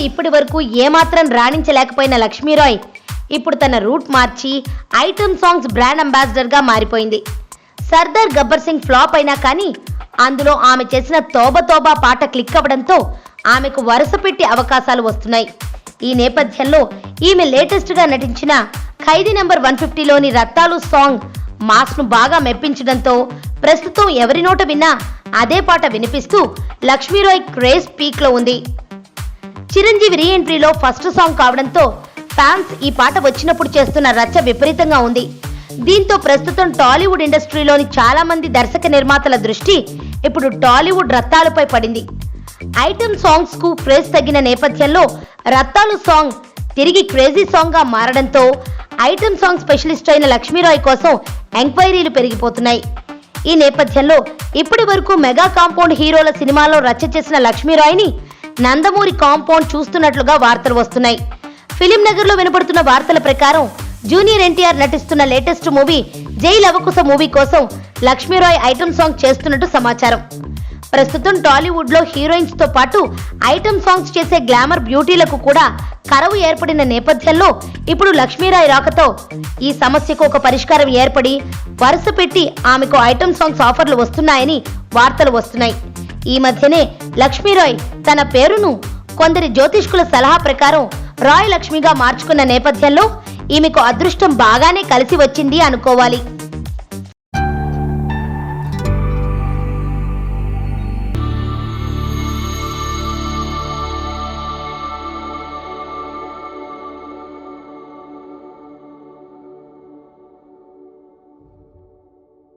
ఇప్పటి వరకు ఏమాత్రం రాణించలేకపోయిన లక్ష్మీరాయ్ ఇప్పుడు తన రూట్ మార్చి ఐటమ్ సాంగ్స్ బ్రాండ్ అంబాసిడర్గా మారిపోయింది. సర్దార్ గబ్బర్ సింగ్ ఫ్లాప్ అయినా కానీ అందులో ఆమె చేసిన తోబా తోబా పాట క్లిక్ అవ్వడంతో ఆమెకు వరుస పెట్టి అవకాశాలు వస్తున్నాయి. ఈ నేపథ్యంలో ఈమె లేటెస్ట్గా నటించిన ఖైదీ నెంబర్ 150లోని రత్తాలు సాంగ్ మాస్ను బాగా మెప్పించడంతో ప్రస్తుతం ఎవరి నోట విన్నా అదే పాట వినిపిస్తూ లక్ష్మీరాయ్ క్రేజ్ పీక్లో ఉంది. చిరంజీవి రీ ఎంట్రీలో ఫస్ట్ సాంగ్ కావడంతో ఫ్యాన్స్ ఈ పాట వచ్చినప్పుడు చేస్తున్న రచ్చ విపరీతంగా ఉంది. దీంతో ప్రస్తుతం టాలీవుడ్ ఇండస్ట్రీలోని చాలా మంది దర్శక నిర్మాతల దృష్టి ఇప్పుడు టాలీవుడ్ రత్తాలపై పడింది. ఐటమ్ సాంగ్స్ కు క్రేజ్ తగ్గిన నేపథ్యంలో రత్తాలు సాంగ్ తిరిగి క్రేజీ సాంగ్ గా మారడంతో ఐటమ్ సాంగ్ స్పెషలిస్ట్ అయిన లక్ష్మీరాయ్ కోసం ఎంక్వైరీలు పెరిగిపోతున్నాయి. ఈ నేపథ్యంలో ఇప్పటి వరకు మెగా కాంపౌండ్ హీరోల సినిమాలో రచ్చ చేసిన లక్ష్మీరాయ్ని నందమూరి కాంపౌండ్ చూస్తున్నట్లుగా వార్తలు వస్తున్నాయి. ఫిలిం నగర్ లో వినపడుతున్న వార్తల ప్రకారం జూనియర్ ఎన్టీఆర్ నటిస్తున్న లేటెస్ట్ మూవీ జై లవకుశ మూవీ కోసం లక్ష్మీరాయ్ ఐటమ్ సాంగ్ చేస్తున్నట్టు సమాచారం. ప్రస్తుతం టాలీవుడ్ లో హీరోయిన్స్ తో పాటు ఐటమ్ సాంగ్స్ చేసే గ్లామర్ బ్యూటీలకు కూడా కరవు ఏర్పడిన నేపథ్యంలో ఇప్పుడు లక్ష్మీరాయ్ రాకతో ఈ సమస్యకు ఒక పరిష్కారం ఏర్పడి వరుస పెట్టి ఆమెకు ఐటమ్ సాంగ్స్ ఆఫర్లు వస్తున్నాయని వార్తలు వస్తున్నాయి. ఈ మధ్యనే లక్ష్మీరాయ్ తన పేరును కొందరి జ్యోతిష్కుల సలహా ప్రకారం రాయ్ లక్ష్మిగా మార్చుకున్న నేపథ్యంలో ఈమెకు అదృష్టం బాగానే కలిసి వచ్చింది అనుకోవాలి.